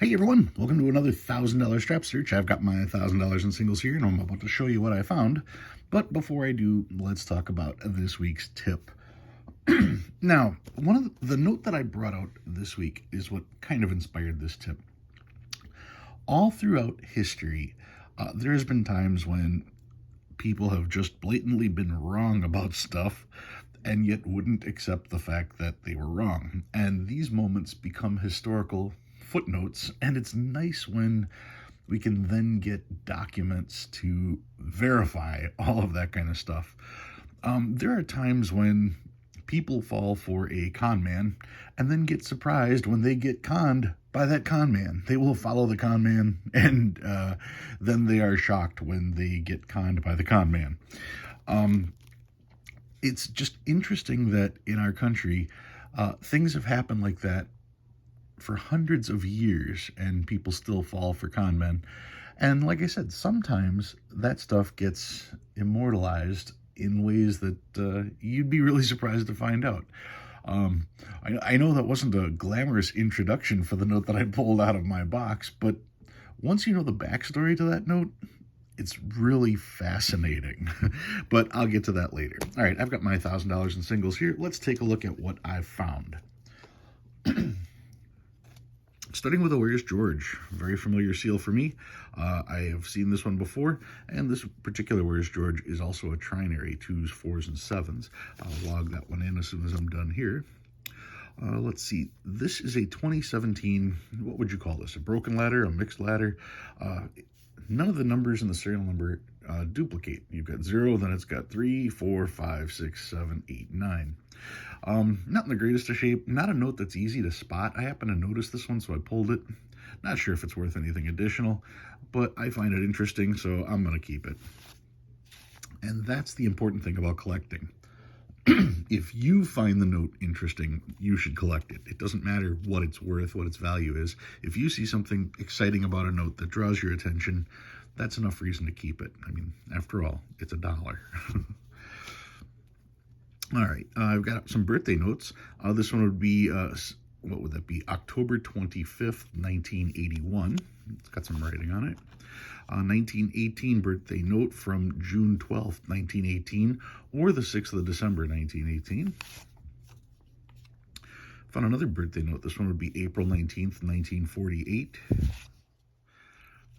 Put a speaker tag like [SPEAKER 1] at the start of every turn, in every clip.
[SPEAKER 1] Hey everyone, welcome to another $1,000 strap search. I've got my $1,000 in singles here and I'm about to show you what I found. But before I do, let's talk about this week's tip. Now, one of the note that I brought out this week is what kind of inspired this tip. All throughout history, there has been times when people have just blatantly been wrong about stuff and yet wouldn't accept the fact that they were wrong. And these moments become historical footnotes, and it's nice when we can then get documents to verify all of that kind of stuff. There are times when people fall for a con man and then get surprised when they get conned by that con man. They will follow the con man, and then they are shocked when they get conned by the con man. It's just interesting that in our country, things have happened like that for hundreds of years, and people still fall for con men. And like I said, sometimes that stuff gets immortalized in ways that you'd be really surprised to find out. I know that wasn't a glamorous introduction for the note that I pulled out of my box, but once you know the backstory to that note, it's really fascinating. But I'll get to that later. All right, I've got my $1,000 in singles here. Let's take a look at what I've found. Starting with a Where's George, very familiar seal for me. I have seen this one before, and this particular Where's George is also a trinary, 2s, 4s, and 7s. I'll log that one in as soon as I'm done here. Let's see, this is a 2017, what would you call this? A broken ladder, a mixed ladder? None of the numbers in the serial number duplicate. You've got 0, then it's got 3, 4, 5, 6, 7, 8, 9. Not in the greatest of shape, not a note that's easy to spot. I happened to notice this one, so I pulled it. Not sure if it's worth anything additional, but I find it interesting, so I'm going to keep it. And that's the important thing about collecting. If you find the note interesting, you should collect it. It doesn't matter what it's worth, what its value is. If you see something exciting about a note that draws your attention, that's enough reason to keep it. I mean, after all, it's $1. All right, I've got some birthday notes. This one would be, what would that be? October 25th, 1981. It's got some writing on it. 1918 birthday note from June 12th, 1918, or the 6th of December, 1918. Found another birthday note. This one would be April 19th, 1948.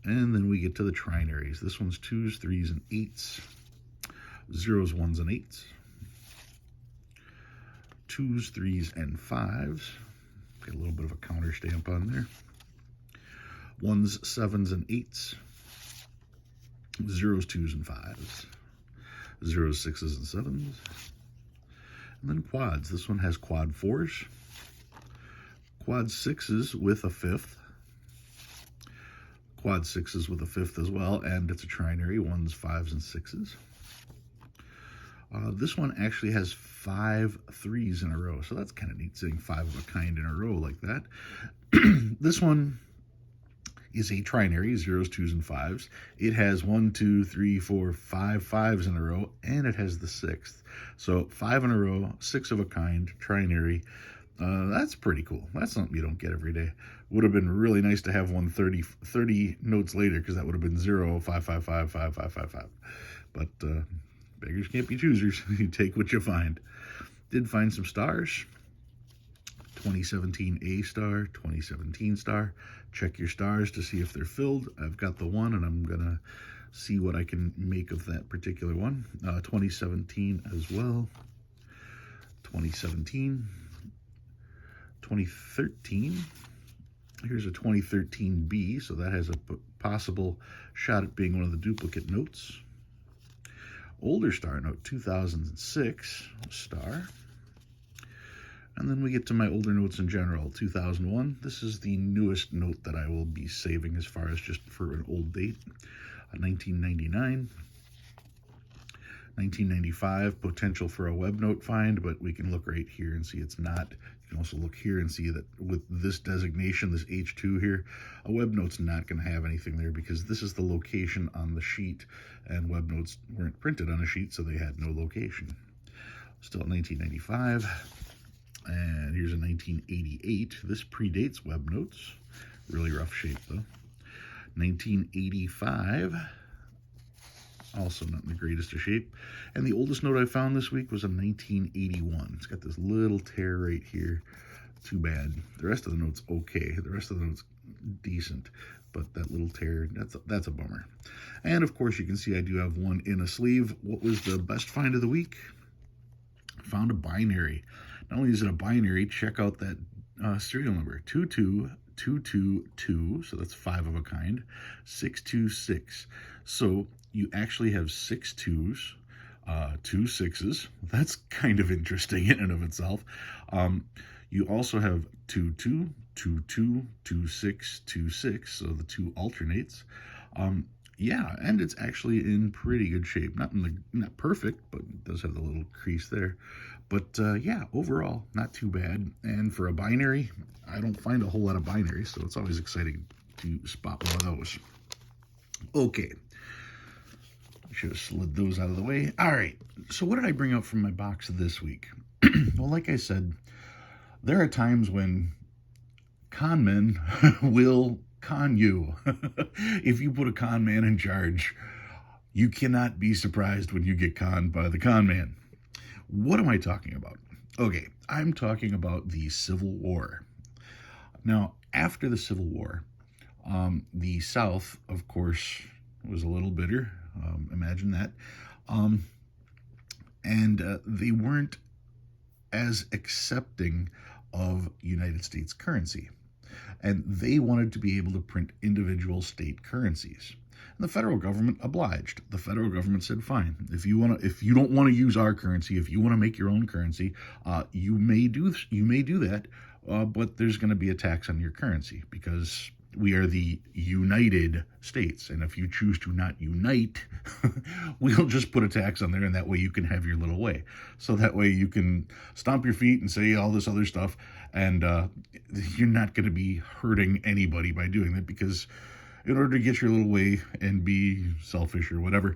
[SPEAKER 1] And then we get to the trinaries. This one's 2s, 3s, and 8s. 0s, 1s, and 8s. 2s, 3s, and 5s. Got a little bit of a counter stamp on there. 1s, 7s, and 8s. 0s, 2s, and 5s. 0s, 6s, and 7s. And then quads. This one has quad 4s. Quad 6s with a 5th. Quad 6s with a 5th as well, and it's a trinary, 1s, 5s, and 6s. This one actually has 5 3s in a row, so that's kind of neat, seeing 5 of a kind in a row like that. This one is a trinary, 0s, 2s, and 5s. It has 1, 2, 3, 4, 5 5s in a row, and it has the 6th. So 5 in a row, 6 of a kind, trinary. That's pretty cool. That's something you don't get every day. Would have been really nice to have one 30 notes later, because that would have been 0, 5, 5, 5, 5, 5, 5, 5. But beggars can't be choosers. You take what you find. Did find some stars. 2017 A star, 2017 star. Check your stars to see if they're filled. I've got the one, and I'm going to see what I can make of that particular one. 2017 as well. 2017. 2013. Here's a 2013 B, so that has a possible shot at being one of the duplicate notes. Older star note, 2006 star. And then we get to my older notes in general, 2001. This is the newest note that I will be saving as far as just for an old date. 1999. 1995, potential for a web note find, but we can look right here and see it's not. You can also look here and see that with this designation, this H2 here, a web note's not going to have anything there because this is the location on the sheet, and web notes weren't printed on a sheet, so they had no location. Still at 1995. And here's a 1988. This predates web notes. Really rough shape, though. 1985, also not in the greatest of shape. And the oldest note I found this week was a 1981. It's got this little tear right here. Too bad. The rest of the note's okay. The rest of the note's decent, but that little tear, that's a bummer. And of course, you can see I do have one in a sleeve. What was the best find of the week? Found a binary. Not only is it a binary, check out that serial number, 22222, so that's 5 of a kind, 626. So you actually have 6 2s, 2 6s. That's kind of interesting in and of itself. You also have 2 2, 2 2, 2 6, 2 6, so the 2 alternates. Yeah, and it's actually in pretty good shape. Not perfect, but it does have the little crease there. But yeah, overall, not too bad. And for a binary, I don't find a whole lot of binaries, so it's always exciting to spot one of those. Okay. I should have slid those out of the way. All right, so what did I bring out from my box this week? Well, like I said, there are times when con men will con you. If you put a con man in charge, you cannot be surprised when you get conned by the con man. What am I talking about? Okay, I'm talking about the Civil War. Now, after the Civil War, the South, of course, was a little bitter. Imagine that. And they weren't as accepting of United States currency. And they wanted to be able to print individual state currencies. And the federal government obliged. The federal government said, fine, if you don't want to use our currency, if you want to make your own currency, you may do that, but there's going to be a tax on your currency because we are the United States. And if you choose to not unite, we'll just put a tax on there, and that way you can have your little way. So that way you can stomp your feet and say all this other stuff, and you're not going to be hurting anybody by doing that, because in order to get your little way and be selfish or whatever,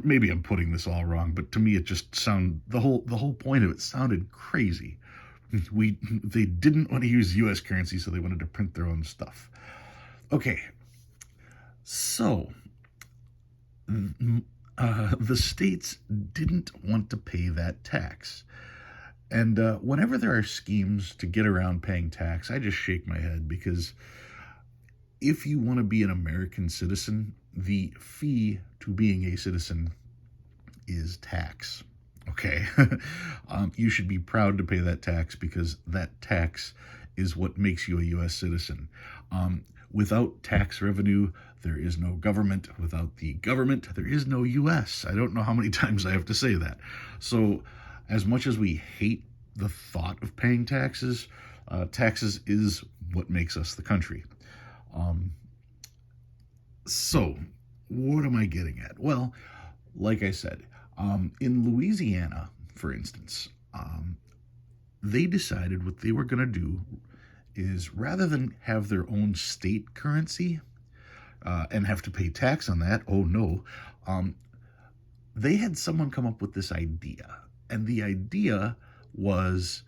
[SPEAKER 1] maybe I'm putting this all wrong, but to me it just the whole point of it sounded crazy. They didn't want to use U.S. currency, so they wanted to print their own stuff. Okay, so the states didn't want to pay that tax. And whenever there are schemes to get around paying tax, I just shake my head, because if you want to be an American citizen, the fee to being a citizen is tax. Okay, you should be proud to pay that tax, because that tax is what makes you a U.S. citizen. Without tax revenue, there is no government. Without the government, there is no U.S. I don't know how many times I have to say that. So as much as we hate the thought of paying taxes, taxes is what makes us the country. So what am I getting at? Well, like I said, in Louisiana, for instance, they decided what they were going to do is, rather than have their own state currency and have to pay tax on that, oh no, they had someone come up with this idea. And the idea was,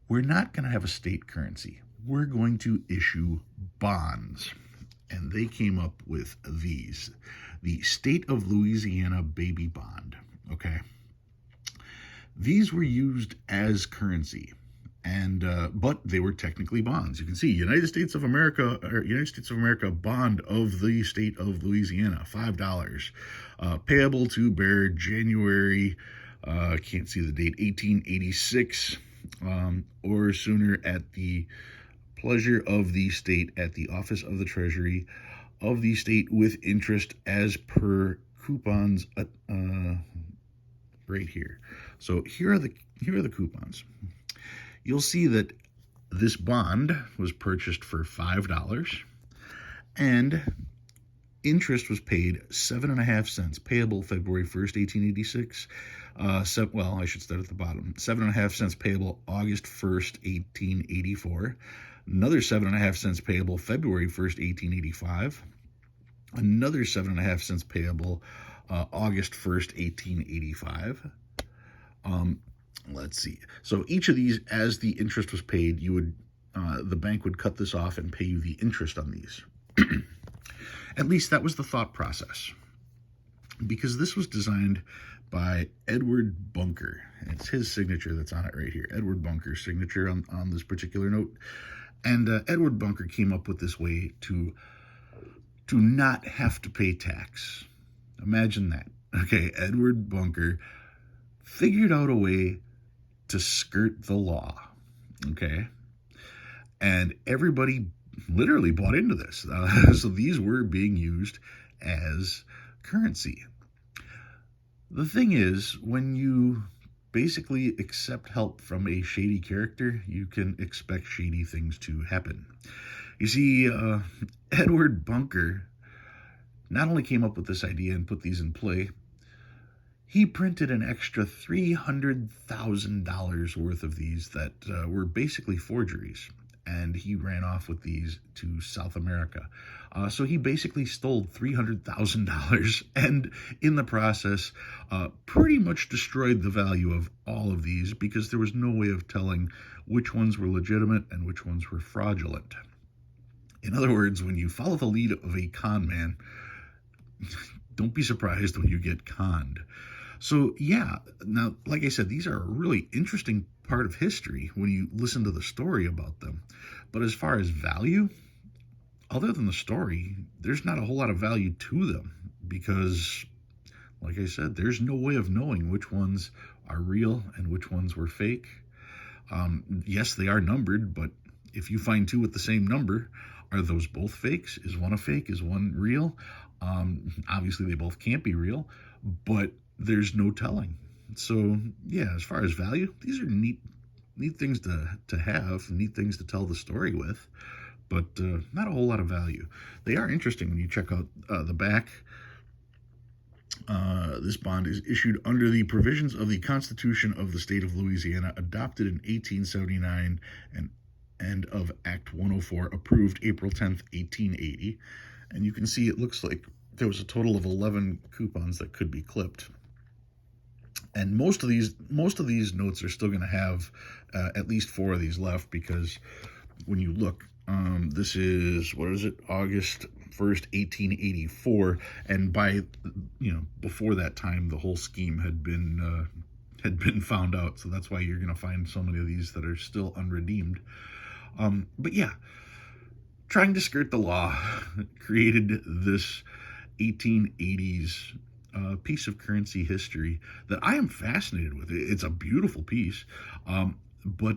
[SPEAKER 1] we're not going to have a state currency. We're going to issue bonds. And they came up with these. The State of Louisiana Baby Bond, okay? These were used as currency, and but they were technically bonds. You can see United States of America bond of the state of Louisiana, $5, payable to bear January, can't see the date, 1886, or sooner, at the pleasure of the state, at the office of the Treasury of the state, with interest as per coupons right here. So here are the coupons. You'll see that this bond was purchased for $5, and interest was paid 7.5 cents, payable February 1st, 1886. Well, I should start at the bottom. 7.5 cents payable August 1st, 1884. Another 7.5 cents payable February 1st, 1885. Another 7.5 cents payable August 1st, 1885. Let's see. So each of these, as the interest was paid, you would the bank would cut this off and pay you the interest on these. At least that was the thought process, because this was designed by Edward Bunker. It's his signature that's on it right here. Edward Bunker's signature on this particular note. And Edward Bunker came up with this way to not have to pay tax. Imagine that. Okay, Edward Bunker figured out a way to skirt the law. Okay, and everybody literally bought into this. So these were being used as currency. The thing is, when you basically accept help from a shady character, you can expect shady things to happen. You see, Edward Bunker not only came up with this idea and put these in play, he printed an extra $300,000 worth of these that were basically forgeries. And he ran off with these to South America. So he basically stole $300,000 and in the process pretty much destroyed the value of all of these, because there was no way of telling which ones were legitimate and which ones were fraudulent. In other words, when you follow the lead of a con man, don't be surprised when you get conned. So yeah, now, like I said, these are a really interesting part of history when you listen to the story about them. But as far as value, other than the story, there's not a whole lot of value to them, because, like I said, there's no way of knowing which ones are real and which ones were fake. Yes, they are numbered, but if you find two with the same number, are those both fakes? Is one a fake? Is one real? Obviously, they both can't be real, but there's no telling. So yeah, as far as value, these are neat things to have, neat things to tell the story with, but not a whole lot of value. They are interesting when you check out the back. This bond is issued under the provisions of the Constitution of the State of Louisiana, adopted in 1879, and of Act 104, approved April 10th, 1880. And you can see it looks like there was a total of 11 coupons that could be clipped. And most of these notes are still going to have at least 4 of these left, because when you look, this is, what is it, August 1st, 1884, and by, before that time, the whole scheme had been found out. So that's why you're going to find so many of these that are still unredeemed. But yeah, trying to skirt the law created this 1880s piece of currency history that I am fascinated with. It's a beautiful piece, but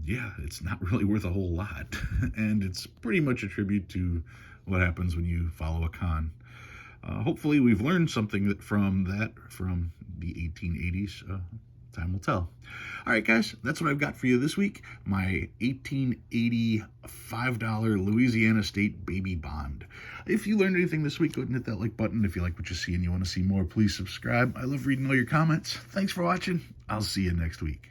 [SPEAKER 1] yeah, it's not really worth a whole lot. And it's pretty much a tribute to what happens when you follow a con. Hopefully we've learned something from the 1880s. Time will tell. All right, guys, that's what I've got for you this week. My 1880 $5 Louisiana State Baby Bond. If you learned anything this week, go ahead and hit that like button. If you like what you see and you want to see more, please subscribe. I love reading all your comments. Thanks for watching. I'll see you next week.